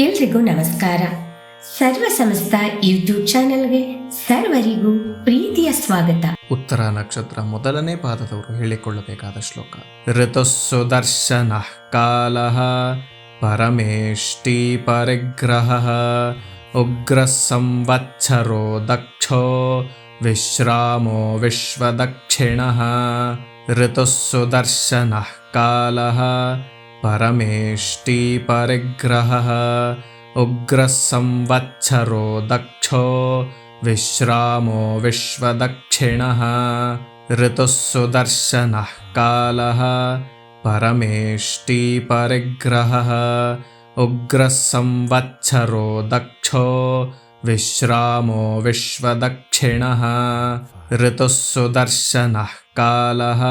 ಎಲ್ರಿಗೂ ನಮಸ್ಕಾರ. ಸರ್ವ ಸಮಸ್ತ ಯೂಟ್ಯೂಬ್ ಚಾನೆಲ್ಗೆ ಸರ್ವರಿಗೂ ಪ್ರೀತಿಯ ಸ್ವಾಗತ. ಉತ್ತರ ನಕ್ಷತ್ರ ಮೊದಲನೇ ಪಾದದವರು ಹೇಳಿಕೊಳ್ಳಬೇಕಾದ ಶ್ಲೋಕ. ಋತುಸ್ಸುದರ್ಶನ ಕಾಲಃ ಪರಮೇಷ್ಟಿ ಪರಿಗ್ರಹಃ ಉಗ್ರ ಸಂವತ್ಸರೋ ದಕ್ಷೋ ವಿಶ್ರಾಮೋ ವಿಶ್ವದಕ್ಷಿಣಃ. ಋತುಸ್ಸುದರ್ಶನ ಕಾಲಃ ಪರಮೇಷ್ಟಿ ಪರಿಗ್ರಹಃ ಉಗ್ರ ಸಂವತ್ಸರೋ ದಕ್ಷೋ ವಿಶ್ರಾಮೋ ವಿಶ್ವದಕ್ಷಿಣಃ. ಋತುಸ್ಸುದರ್ಶನ ಕಾಲಃ ಪರಮೇಷ್ಟಿ ಪರಿಗ್ರಹಃ ಉಗ್ರ ಸಂವತ್ಸರೋ ದಕ್ಷೋ ವಿಶ್ರಾಮೋ ವಿಶ್ವದಕ್ಷಿಣಃ. ಋತುಸ್ಸುದರ್ಶನ ಕಾಲಃ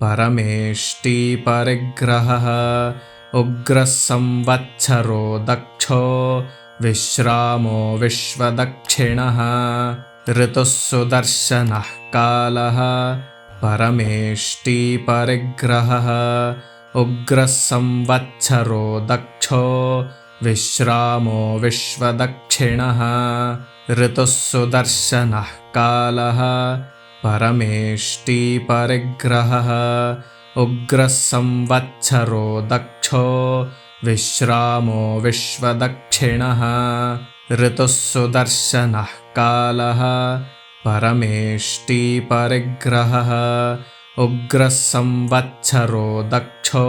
ಪರಮೇಷ್ಟಿ ಪರಿಗ್ರಹಃ ಉಗ್ರ ಸಂವತ್ಸರೋ ದಕ್ಷೋ ವಿಶ್ರಾಮೋ ವಿಶ್ವದಕ್ಷಿಣಃ. ಋತುಸ್ಸುದರ್ಶನ ಕಾಲಃ ಪರಮೇಷ್ಟಿ ಪರಿಗ್ರಹಃ ಉಗ್ರ ಸಂವತ್ಸರೋ ದಕ್ಷೋ ವಿಶ್ರಾಮೋ ವಿಶ್ವದಕ್ಷಿಣಃ. ಋತುಸ್ಸುದರ್ಶನ ಕಾಲಃ ಪರಮೇಷ್ಟಿ ಪರಿಗ್ರಹಃ ಉಗ್ರ ಸಂವತ್ಸರೋ ದಕ್ಷೋ ವಿಶ್ರಾಮೋ ವಿಶ್ವದಕ್ಷಿಣಃ. ಋತುಸ್ಸುದರ್ಶನ ಕಾಲಃ ಪರಮೇಷ್ಟಿ ಪರಿಗ್ರಹಃ ಉಗ್ರ ಸಂವತ್ಸರೋ ದಕ್ಷೋ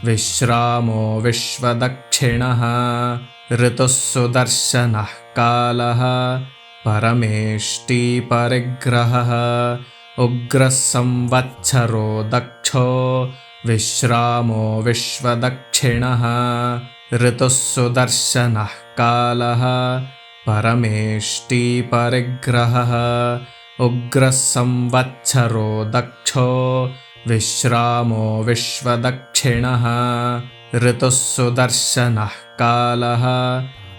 ವಿಶ್ರಾಮೋ ವಿಶ್ವದಕ್ಷಿಣಃ. ಋತುಸ್ಸುದರ್ಶನ ಕಾಲಃ ಪರಮೇಷ್ಟಿ ಪರಿಗ್ರಹಃ ಉಗ್ರ ಸಂವತ್ಸರೋ ದಕ್ಷೋ ವಿಶ್ರಾಮೋ ವಿಶ್ವದಕ್ಷಿಣಃ. ಋತುಸ್ಸುದರ್ಶನ ಕಾಲಃ ಪರಮೇಷ್ಟಿ ಪರಿಗ್ರಹಃ ಉಗ್ರ ಸಂವತ್ಸರೋ ದಕ್ಷೋ ವಿಶ್ರಾಮೋ ವಿಶ್ವದಕ್ಷಿಣಃ. ಋತುಸ್ಸುದರ್ಶನ ಕಾಲಃ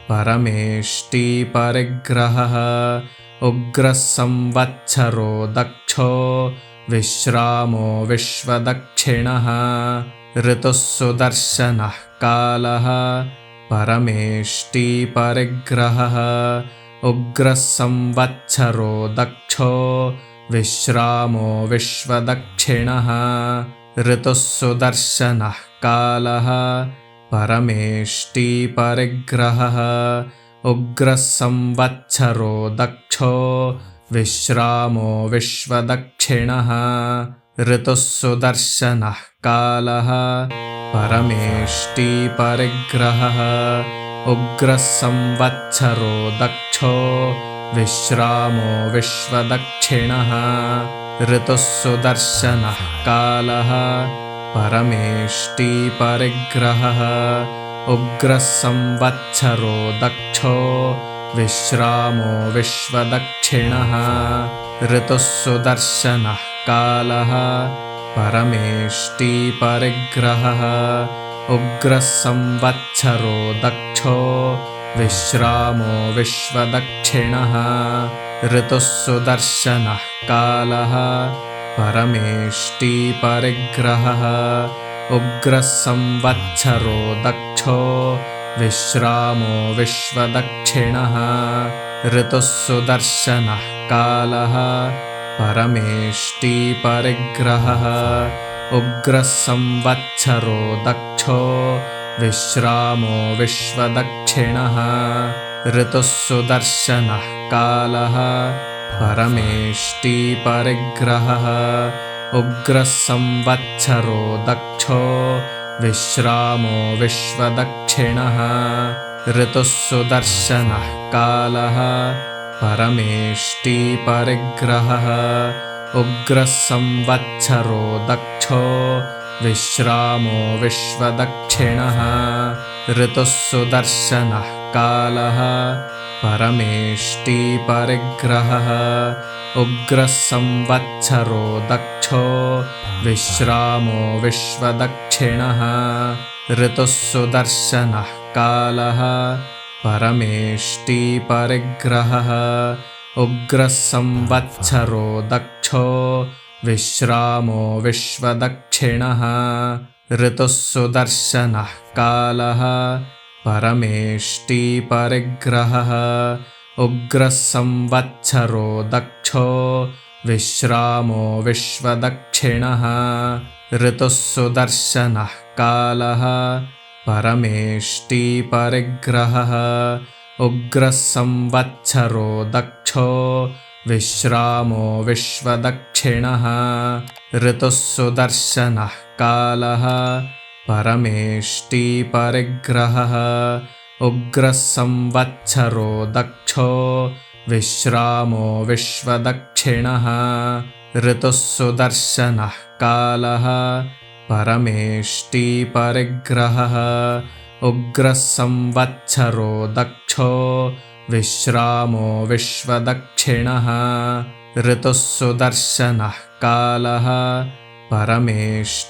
ಪರಮೇಷ್ಟಿ ಪರಿಗ್ರಹಃ ಉಗ್ರ ಸಂವತ್ಸರೋ ದಕ್ಷೋ ವಿಶ್ರಾಮೋ ವಿಶ್ವದಕ್ಷಿಣಃ. ಋತುಸ್ಸುದರ್ಶನ ಕಾಲಃ ಪರಮೇಷ್ಟಿ ಪರಿಗ್ರಹಃ ಉಗ್ರ ಸಂವತ್ಸರೋ ದಕ್ಷೋ ವಿಶ್ರಾಮೋ ವಿಶ್ವದಕ್ಷಿಣಃ. ಋತುಸ್ಸುದರ್ಶನ ಕಾಲಃ ಪರಮೇಷ್ಟಿ ಪರಿಗ್ರಹಃ ಉಗ್ರ ಸಂವತ್ಸರೋ ದಕ್ಷೋ ವಿಶ್ರಾಮೋ ವಿಶ್ವದಕ್ಷಿಣಃ. ಋತುಸ್ಸುದರ್ಶನ ಕಾಲಃ ಪರಮೇಷ್ಟಿ ಪರಿಗ್ರಹಃ ಉಗ್ರ ಸಂವತ್ಸರೋ ದಕ್ಷೋ ವಿಶ್ರಾಮೋ ವಿಶ್ವದಕ್ಷಿಣಃ. ಋತುಸ್ಸುದರ್ಶನ ಕಾಲಃ ಪರಮೇಷ್ಟಿ ಪರಿಗ್ರಹಃ ಉಗ್ರ ಸಂವತ್ಸರೋ ದಕ್ಷೋ ವಿಶ್ರಾಮೋ ವಿಶ್ವದಕ್ಷಿಣಃ. ಋತುಸ್ಸುದರ್ಶನ ಕಾಲಃ ಪರಮೇಷ್ಟಿ ಪರಿಗ್ರಹಃ ಉಗ್ರ ಸಂವತ್ಸರೋ ದಕ್ಷೋ ವಿಶ್ರಾಮೋ ವಿಶ್ವದಕ್ಷಿಣಃ. ಋತುಸ್ಸುದರ್ಶನ ಕಾಲಃ ಪರಮೇಷ್ಟಿ ಪರಿಗ್ರಹಃ ಉಗ್ರ ಸಂವತ್ಸರೋ ದಕ್ಷೋ ವಿಶ್ರಾಮೋ ವಿಶ್ವದಕ್ಷಿಣಃ. ಋತುಸ್ಸುದರ್ಶನ ಕಾಲಃ ಪರಮೇಷ್ಟಿ ಪರಿಗ್ರಹಃ ಉಗ್ರ ಸಂವತ್ಸರೋ ದಕ್ಷೋ ವಿಶ್ರಾಮೋ ವಿಶ್ವದಕ್ಷಿಣಃ. ಋತುಸ್ಸುದರ್ಶನ ಕಾಲಃ ಪರಮೇಷ್ಟಿ ಪರಿಗ್ರಹಃ ಉಗ್ರ ಸಂವತ್ಸರೋ ದಕ್ಷೋ ವಿಶ್ರಾಮೋ ವಿಶ್ವದಕ್ಷಿಣಃ. ಋತುಸ್ಸುದರ್ಶನ ಕಾಲಃ ಪರಮೇಷ್ಟಿ ಪರಿಗ್ರಹಃ ಉಗ್ರ ಸಂವತ್ಸರೋ ದಕ್ಷೋ ವಿಶ್ರಾಮೋ ವಿಶ್ವದಕ್ಷಿಣಃ. ಋತುಸ್ಸುದರ್ಶನ ಕಾಲಃ ಪರಮೇಷ್ಟಿ ಪರಿಗ್ರಹಃ ಉಗ್ರ ಸಂವತ್ಸರೋ ದಕ್ಷೋ ವಿಶ್ರಾಮೋ ವಿಶ್ವದಕ್ಷಿಣಃ. ಋತುಸ್ಸುದರ್ಶನ ಕಾಲಃ ಪರಮೇಷ್ಟಿ ಪರಿಗ್ರಹಃ ಉಗ್ರ ಸಂವತ್ಸರೋ ದಕ್ಷೋ ವಿಶ್ರಾಮೋ ವಿಶ್ವದಕ್ಷಿಣಃ. ಋತುಸ್ಸುದರ್ಶನ ಕಾಲಃ परमेष्टिपरिग्रहः उग्रः संवत्सरो दक्षो विश्रामो विश्वदक्षिणः ऋतुः सुदर्शनः कालः परमेष्टिपरिग्रहः उग्रः संवत्सरो दक्षो विश्रामो विश्वदक्षिणः ऋतुः सुदर्शनः कालः परमेष्टिपरिग्रहः उग्रः संवत्सरो दक्षो विश्रामो विश्वदक्षिणः ऋतुः सुदर्शनः कालः परमेष्टिपरिग्रहः उग्रः संवत्सरो दक्षो विश्रामो विश्वदक्षिणः ऋतुः सुदर्शनः कालः परमेष्टिपरिग्रहः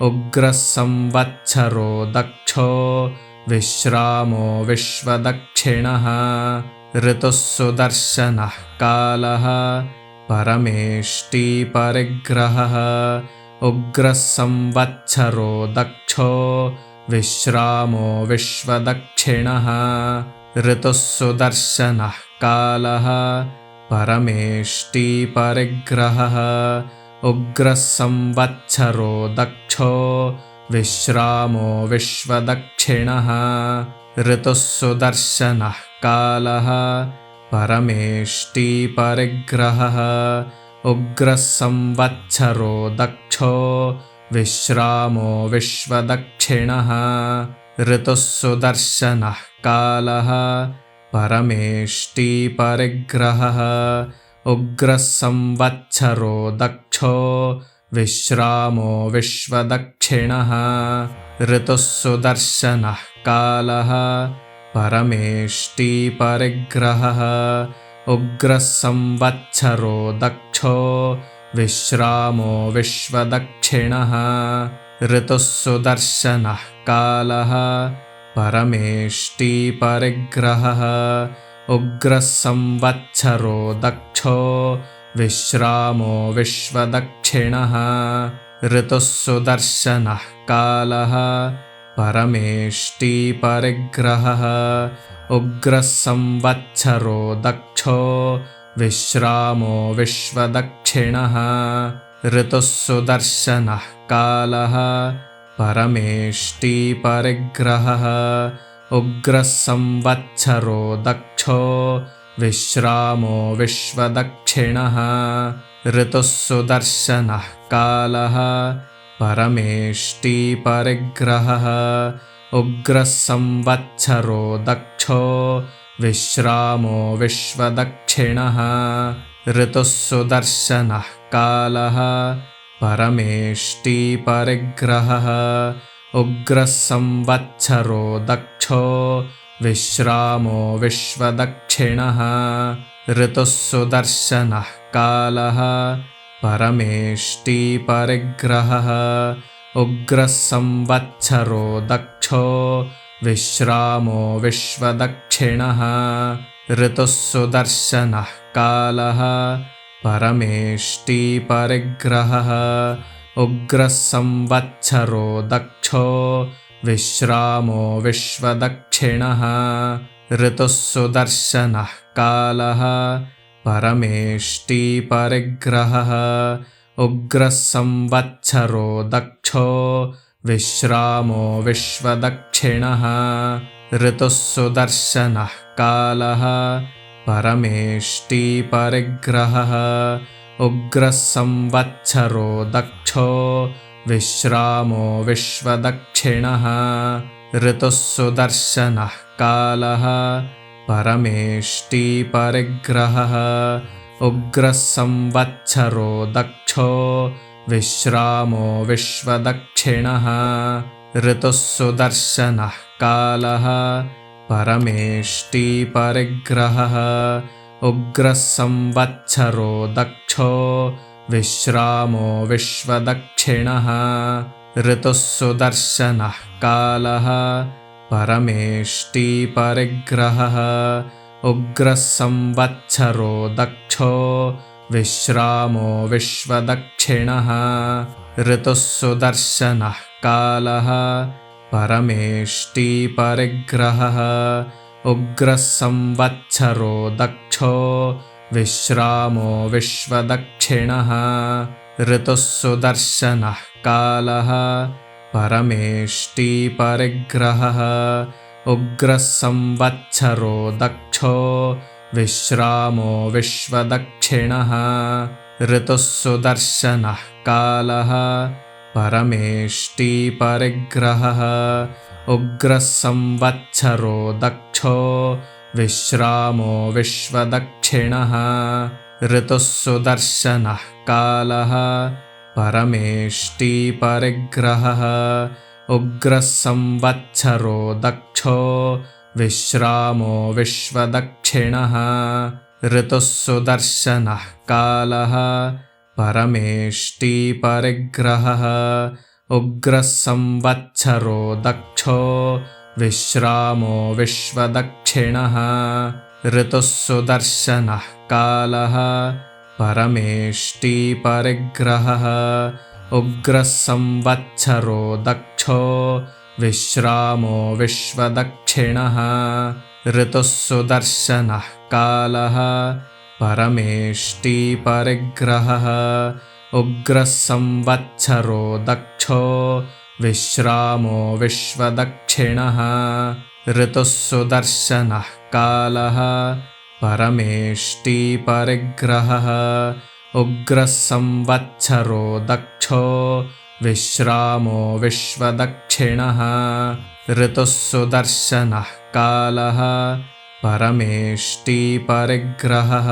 उग्रः संवत्सरो दक्षो विश्रामो विश्वदक्षिणः ऋतुः सुदर्शनः कालः परमेष्टिपरिग्रहः उग्रः संवत्सरो दक्षो विश्रामो विश्वदक्षिणः ऋतुः सुदर्शनः कालः परमेष्टिपरिग्रहः उग्रः संवत्सरो दक्षो विश्रामो विश्वदक्षिणः ऋतुः सुदर्शनः कालः परमेष्टिपरिग्रहः उग्रः संवत्सरो दक्षो विश्रामो विश्वदक्षिणः ऋतुः सुदर्शनः कालः परमेष्टिपरिग्रहः उग्रः संवत्सरो दक्षो विश्रामो विश्वदक्षिणः ऋतुः सुदर्शनः कालः परमेष्टिपरिग्रहः उग्रः संवत्सरो दक्षो विश्रामो विश्वदक्षिणः ऋतुः सुदर्शनः कालः परमेष्टिपरिग्रहः उग्रः संवत्सरो दक्षो विश्रामो विश्वदक्षिणः ऋतुः सुदर्शनः कालः परमेष्टिपरिग्रहः उग्रः संवत्सरो दक्षो विश्रामो विश्वदक्षिणः ऋतुः सुदर्शनः कालः परमेष्टिपरिग्रहः उग्रः संवत्सरो दक्षो विश्रामो विश्वदक्षिणः ऋतुः सुदर्शनः कालः परमेष्टिपरिग्रहः उग्रः संवत्सरो दक्षो विश्रामो विश्वदक्षिणः ऋतुः सुदर्शनः कालः परमेष्टिपरिग्रहः उग्रः संवत्सरो दक्षो विश्रामो विश्वदक्षिणः ऋतुः सुदर्शनः कालः परमेष्टिपरिग्रहः उग्रः संवत्सरो दक्षो विश्रामो विश्वदक्षिणः ऋतुः सुदर्शनः कालः परमेष्टिपरिग्रहः उग्रः संवत्सरो दक्षो विश्रामो विश्वदक्षिणः ऋतुः सुदर्शनः कालः परमेष्टिपरिग्रहः उग्रः संवत्सरो दक्षो विश्रामो विश्वदक्षिणः ऋतुः सुदर्शनः कालः परमेष्टिपरिग्रहः उग्रः संवत्सरो दक्षो विश्रामो विश्वदक्षिणः ऋतुः सुदर्शनः कालः परमेष्टिपरिग्रहः उग्रः संवत्सरो दक्षो विश्रामो विश्वदक्षिणः ऋतुः सुदर्शनः कालः परमेष्टिपरिग्रहः उग्रः संवत्सरो दक्षो विश्रामो विश्वदक्षिणः ऋतुः सुदर्शनः कालः परमेष्टिपरिग्रहः उग्रः संवत्सरो दक्षो विश्रामो विश्वदक्षिणः ऋतुः सुदर्शनः कालः परमेष्टिपरिग्रहः उग्रः संवत्सरो दक्षो विश्रामो विश्वदक्षिणः ऋतुः सुदर्शनः कालः परमेष्टिपरिग्रहः उग्रः संवत्सरो दक्षो विश्रामो विश्वदक्षिणः ऋतुः सुदर्शनः कालः परमेष्टिपरिग्रहः उग्रः संवत्सरो दक्षो विश्रामो विश्वदक्षिणः ऋतुः सुदर्शनः कालः परमेष्टिपरिग्रहः उग्रः संवत्सरो दक्षो विश्रामो विश्वदक्षिणः ऋतुः सुदर्शनः कालः परमेष्टिपरिग्रहः उग्रः संवत्सरो दक्षो विश्रामो विश्वदक्षिणः ऋतुः सुदर्शनः कालः परमेष्टिपरिग्रहः उग्रः संवत्सरो दक्षो विश्रामो विश्वदक्षिणः ऋतुः सुदर्शनः कालः परमेष्टिपरिग्रहः उग्रः संवत्सरो दक्षो विश्रामो विश्वदक्षिणः ऋतुः सुदर्शनः कालः परमेष्टिपरिग्रहः उग्रः संवत्सरो दक्षो विश्रामो विश्वदक्षिणः ऋतुः सुदर्शनः कालः परमेष्टिपरिग्रहः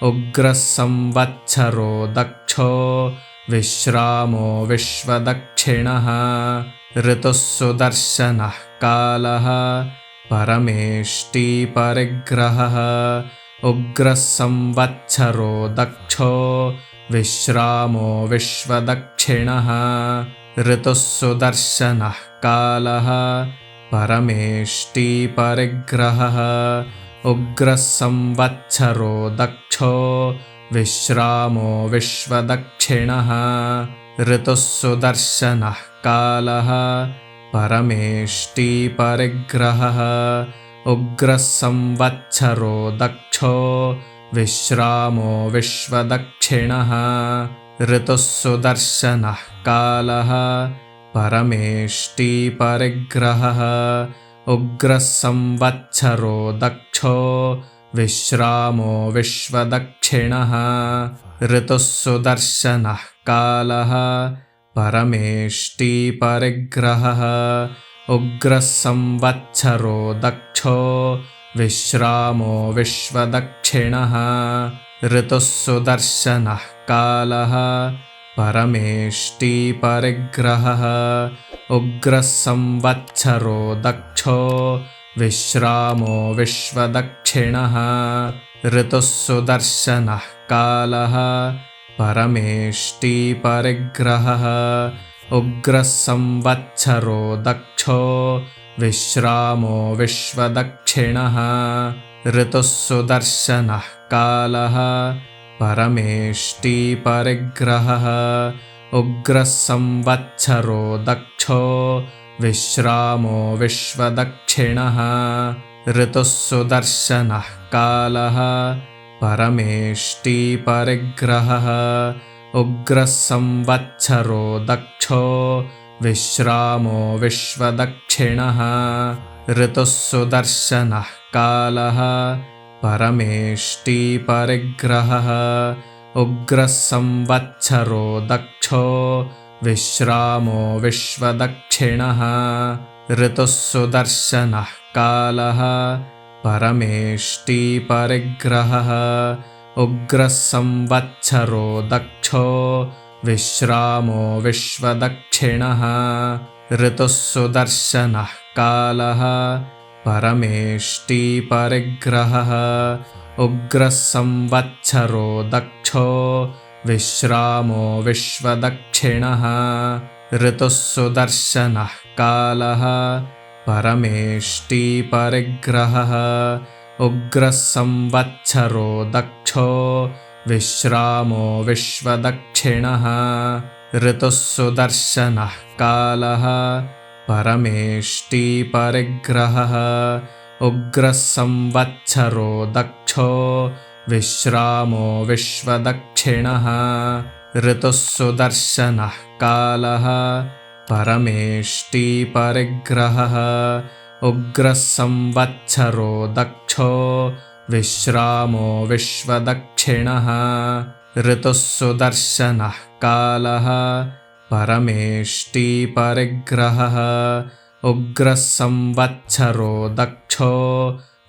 उग्रः संवत्सरो दक्षो विश्रामो विश्वदक्षिणः ऋतुः सुदर्शनः कालः परमेष्टिपरिग्रहः उग्रः संवत्सरो दक्षो विश्रामो विश्वदक्षिणः ऋतुः सुदर्शनः कालः परमेष्टिपरिग्रहः उग्रः संवत्सरो दक्षो विश्रामो विश्वदक्षिणः ऋतुः सुदर्शनः कालः परमेष्टिपरिग्रहः उग्रः संवत्सरो दक्षो विश्रामो विश्वदक्षिणः ऋतुः सुदर्शनः कालः परमेष्टिपरिग्रहः उग्रः संवत्सरो दक्षो विश्रामो विश्वदक्षिणः ऋतुः सुदर्शनः कालः परमेष्टिपरिग्रहः उग्रः संवत्सरो दक्षो विश्रामो विश्वदक्षिणः ऋतुः सुदर्शनः कालः परमेष्टिपरिग्रहः उग्रः संवत्सरो दक्षो विश्रामो विश्वदक्षिणः ऋतुः सुदर्शनः कालः परमेष्टिपरिग्रहः उग्रः संवत्सरो दक्षो विश्रामो विश्वदक्षिणः ऋतुः सुदर्शनः कालः परमेष्टिपरिग्रहः उग्रः संवत्सरो दक्षो विश्रामो विश्वदक्षिणः ऋतुः सुदर्शनः कालः परमेष्टिपरिग्रहः उग्रः संवत्सरो दक्षो विश्रामो विश्वदक्षिणः ऋतुः सुदर्शनः कालः परमेष्टिपरिग्रहः उग्रः संवत्सरो दक्षो विश्रामो विश्वदक्षिणः ऋतुः सुदर्शनः कालः परमेष्टिपरिग्रहः उग्रः संवत्सरो दक्षो विश्रामो विश्वदक्षिणः ऋतुः सुदर्शनः कालः परमेष्टिपरिग्रहः उग्रः संवत्सरो दक्षो विश्रामो विश्वदक्षिणः ऋतुः सुदर्शनः कालः परमेष्टिपरिग्रहः उग्रः संवत्सरो दक्षो विश्रामो विश्वदक्षिणः ऋतुः सुदर्शनः कालः परमेष्टि परिग्रहः उग्रः संवत्सरो दक्षो विश्रामो विश्वदक्षिणः ऋतुः सुदर्शनः कालः परमेष्टि परिग्रहः उग्रः संवत्सरो दक्षो विश्रामो विश्वदक्षिणः ऋतुः सुदर्शनः कालः परमेष्टि परिग्रहः उग्रः संवत्सरो दक्षो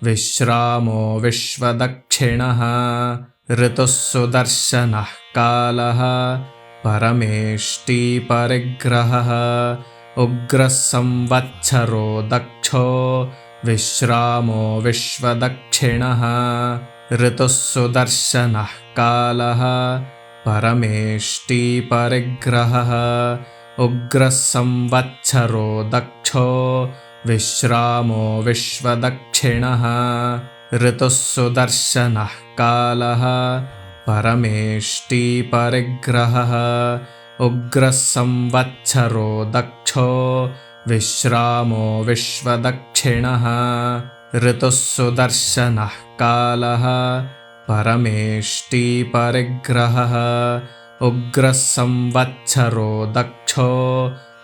विश्रामो विश्वदक्षिणः ऋतुः सुदर्शनः कालः परमेष्टि परिग्रहः उग्रः संवत्सरो दक्षो विश्रामो विश्वदक्षिणः ऋतुः सुदर्शनः कालः परमेष्टि परिग्रहः उग्रः संवत्सरो दक्षो विश्रामो विश्वदक्षिणः ऋतुः सुदर्शनः कालः परमेष्टि परिग्रहः उग्रः संवत्सरो दक्षो विश्रामो विश्वदक्षिणः ऋतुः सुदर्शनः कालः परमेष्टि परिग्रहः उग्रः संवत्सरो दक्षो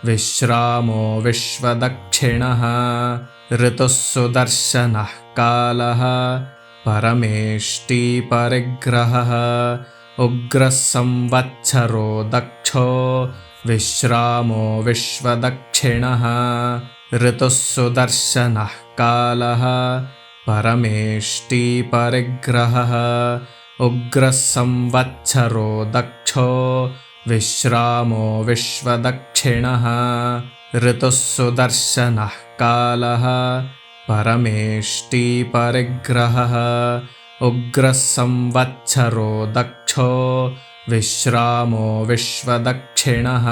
विश्रामो विश्वदक्षिणः ऋतुः सुदर्शनः कालः परमेष्टि परिग्रहः उग्रः संवत्सरो दक्षो विश्रामो विश्वदक्षिणः ऋतुः सुदर्शनः कालः परमेष्टि परिग्रहः उग्रः संवत्सरो दक्षो विश्रामो विश्वदक्षिणः ऋतुः सुदर्शनः कालः परमेष्टि परिग्रहः उग्रः संवत्सरो दक्षो विश्रामो विश्वदक्षिणः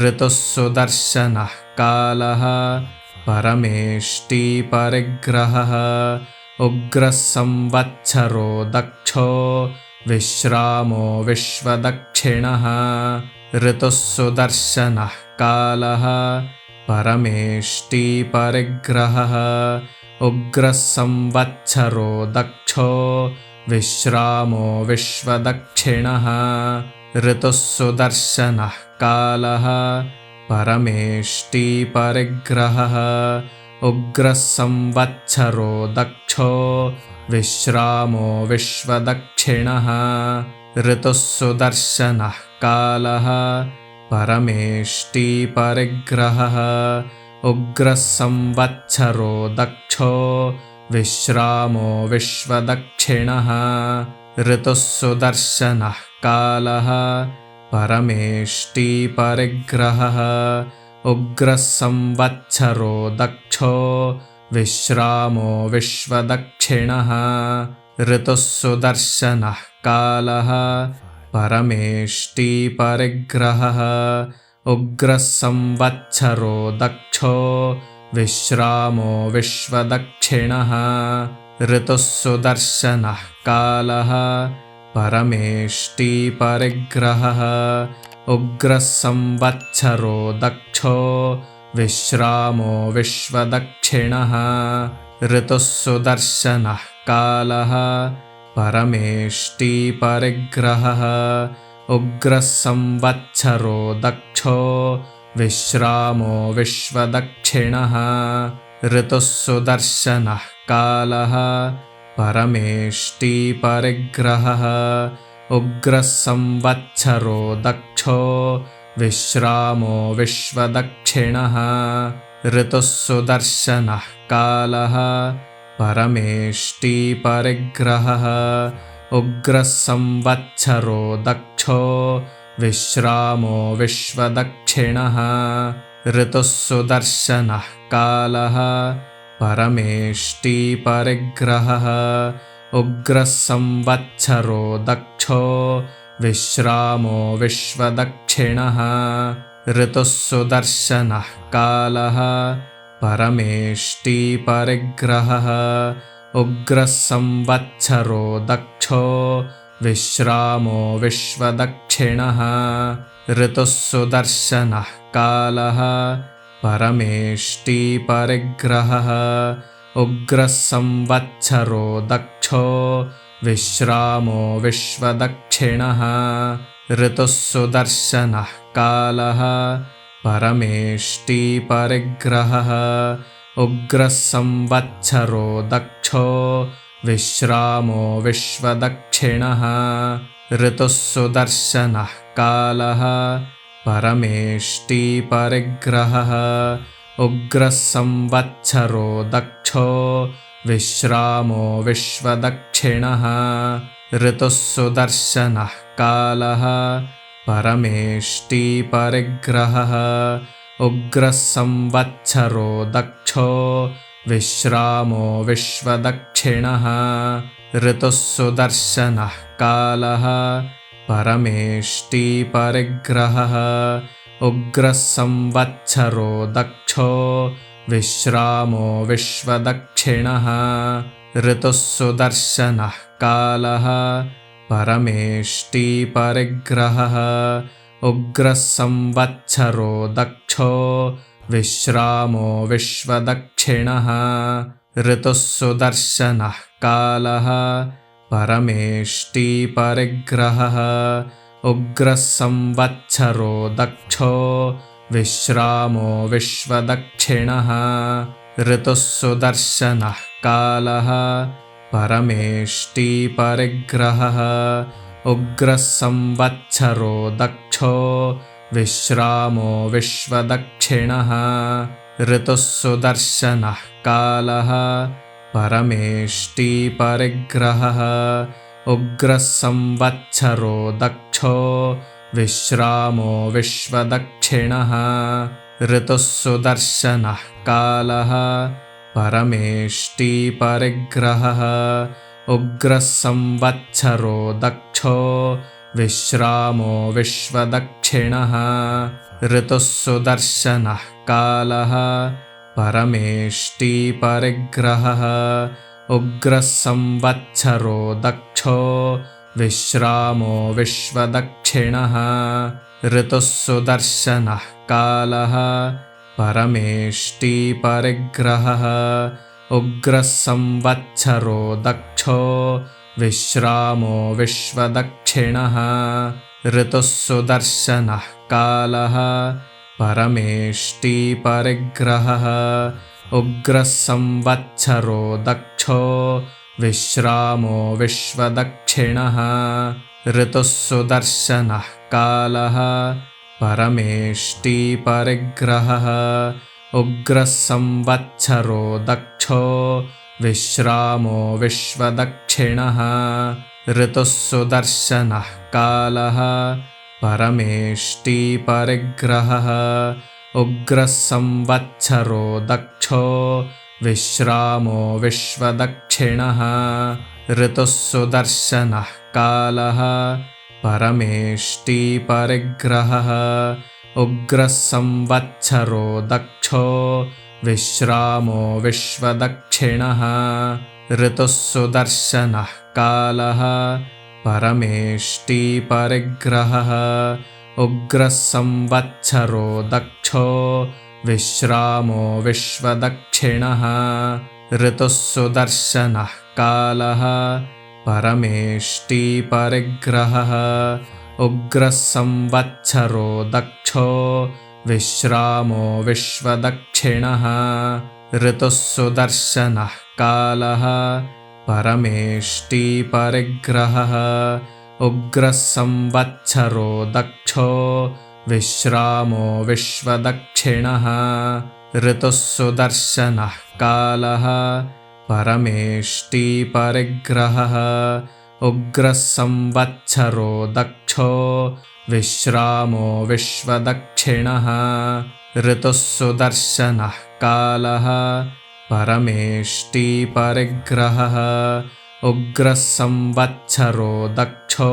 ऋतुः सुदर्शनः कालः परमेष्टि परिग्रहः उग्रः संवत्सरो दक्षो विश्रामो विश्वदक्षिणः ऋतुः सुदर्शनः कालः परमेष्टि परिग्रहः उग्रः संवत्सरो दक्षो विश्रामो विश्वदक्षिणः ऋतुः सुदर्शनः कालः परमेष्टि परिग्रहः उग्रः संवत्सरो दक्षो विश्रामो विश्वदक्षिणः ऋतुः सुदर्शनः कालः परमेष्टि परिग्रहः उग्रः संवत्सरो दक्षो विश्रामो विश्वदक्षिणः ऋतुः सुदर्शनः कालः परमेष्टि परिग्रहः उग्रः संवत्सरो दक्षो विश्रामो विश्वदक्षिणः ऋतुः सुदर्शनः कालः परमेष्टि परिग्रहः उग्रः संवत्सरो दक्षो विश्रामो विश्वदक्षिणः ऋतुः सुदर्शनः कालः परमेष्टि परिग्रहः उग्रः संवत्सरो दक्षो विश्रामो विश्वदक्षिणः ऋतुः सुदर्शनः कालः परमेष्टि परिग्रहः उग्रः संवत्सरो दक्षो विश्रामो विश्वदक्षिणः ऋतुः सुदर्शनः कालः परमेष्टि परिग्रहः उग्रः संवत्सरो दक्षो विश्रामो विश्वदक्षिणः ऋतुः सुदर्शनः कालः परमेष्टि परिग्रहः उग्रः संवत्सरो दक्षो विश्रामो विश्वदक्षिणः ऋतुः सुदर्शनः कालः परमेष्टि परिग्रहः उग्रः संवत्सरो दक्षो विश्रामो विश्वदक्षिणः ऋतुः सुदर्शनः कालः परमेष्टि परिग्रहः उग्रः संवत्सरो दक्षो विश्रामो विश्वदक्षिणः ऋतुः सुदर्शनः कालः परमेष्टि परिग्रहः उग्रः संवत्सरो दक्षो विश्रामो विश्वदक्षिणः ऋतुः सुदर्शनः कालः परमेष्टि परिग्रहः उग्रः संवत्सरो दक्षो विश्रामो विश्वदक्षिणः ऋतुः सुदर्शनः कालः परमेष्टि परिग्रहः उग्रः संवत्सरो दक्षो विश्रामो विश्वदक्षिणः ऋतुः सुदर्शनः कालः परमेष्टि परिग्रहः उग्रः संवत्सरो दक्षो विश्रामो विश्वदक्षिणः ऋतुः सुदर्शनः कालः परमेष्टि परिग्रहः उग्रः संवत्सरो दक्षो विश्रामो विश्वदक्षिणः ऋतुः सुदर्शनः कालः परमेष्टि परिग्रहः उग्रः संवत्सरो दक्षो विश्रामो विश्वदक्षिणः ऋतुः सुदर्शनः कालः परमेष्टि परिग्रहः उग्रः संवत्सरो दक्षो विश्रामो विश्वदक्षिणः ऋतुः सुदर्शनः कालः परमेष्टि परिग्रहः उग्रः संवत्सरो दक्षो विश्रामो विश्वदक्षिणः ऋतुः सुदर्शनः कालः परमेष्टि परिग्रहः उग्रः संवत्सरो दक्षो विश्रामो विश्वदक्षिणः ऋतुः सुदर्शनः कालः परमेष्टि परिग्रहः उग्रः संवत्सरो दक्षो विश्रामो विश्वदक्षिणः ऋतुः सुदर्शनः कालः परमेष्टि परिग्रहः उग्रः संवत्सरो दक्षो विश्रामो विश्वदक्षिणः ऋतुः सुदर्शनः कालः परमेष्टि परिग्रहः उग्रः संवत्सरो दक्षो विश्रामो विश्वदक्षिणः ऋतुः सुदर्शनः कालः परमेष्टि परिग्रहः उग्रः संवत्सरो दक्षो विश्रामो विश्वदक्षिणः ऋतुः सुदर्शनः कालः परमेष्टि परिग्रहः उग्रः संवत्सरो दक्षो विश्रामो विश्वदक्षिणः ऋतुः सुदर्शनः कालः परमेष्टि परिग्रहः उग्रः संवत्सरो दक्षो विश्रामो विश्वदक्षिणः ऋतुः सुदर्शनः कालः परमेष्टि परिग्रहः उग्रः संवत्सरो दक्षो विश्रामो विश्वदक्षिणः ऋतुः सुदर्शनः कालः परमेष्टि परिग्रहः उग्रः संवत्सरो दक्षो विश्रामो विश्वदक्षिणः ऋतुः सुदर्शनः कालः परमेष्टि परिग्रहः उग्रः संवत्सरो दक्षो विश्रामो विश्वदक्षिणः ऋतुः सुदर्शनः कालः परमेष्टि परिग्रहः उग्रः संवत्सरो दक्षो विश्रामो विश्वदक्षिणः ऋतुः सुदर्शनः कालः परमेष्टि परिग्रहः उग्रः संवत्सरो दक्षो विश्रामो विश्वदक्षिणः ऋतुः सुदर्शनः कालः परमेष्टि परिग्रहः उग्रः संवत्सरो दक्षो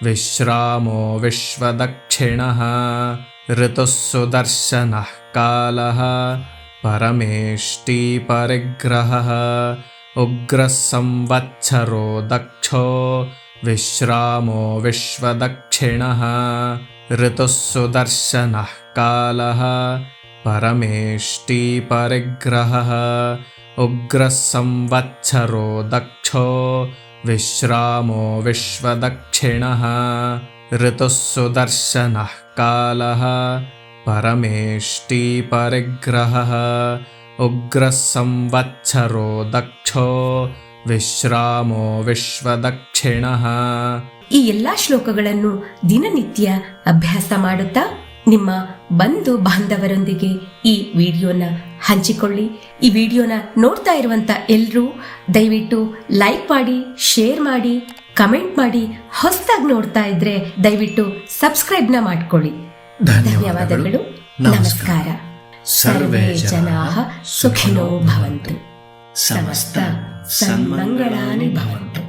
विश्रामो विश्वदक्षिणः ऋतुः सुदर्शनः कालः परमेष्टि परिग्रहः उग्रः संवत्सरो दक्षो विश्रामो विश्वदक्षिणः ऋतुः सुदर्शनः कालः परमेष्टि परिग्रहः उग्रः संवत्सरो दक्षो विश्रामो विश्वदक्षिणः ऋतुः सुदर्शनः कालः परमेष्टि परिग्रहः उग्रः संवत्सरो दक्षो ವಿಶ್ರಾಮೋ ವಿಶ್ವದಕ್ಷಿಣಃ. ಈ ಎಲ್ಲಾ ಶ್ಲೋಕಗಳನ್ನು ದಿನನಿತ್ಯ ಅಭ್ಯಾಸ ಮಾಡುತ್ತಾ ನಿಮ್ಮ ಬಂಧು ಬಾಂಧವರೊಂದಿಗೆ ಈ ವಿಡಿಯೋನ ಹಂಚಿಕೊಳ್ಳಿ. ಈ ವಿಡಿಯೋನ ನೋಡ್ತಾ ಇರುವಂತ ಎಲ್ಲರೂ ದಯವಿಟ್ಟು ಲೈಕ್ ಮಾಡಿ, ಶೇರ್ ಮಾಡಿ, ಕಮೆಂಟ್ ಮಾಡಿ. ಹೊಸದಾಗಿ ನೋಡ್ತಾ ಇದ್ರೆ ದಯವಿಟ್ಟು ಸಬ್ಸ್ಕ್ರೈಬ್ನ ಮಾಡ್ಕೊಳ್ಳಿ. ಧನ್ಯವಾದಗಳು. ನಮಸ್ಕಾರ. ಸರ್ವೇ ಜನಾಃ ಸುಖಿನೋ ಭವಂತು. ಸಮಸ್ತ ಸನ್ಮಂಗಳಾನಿ ಭವಂತು.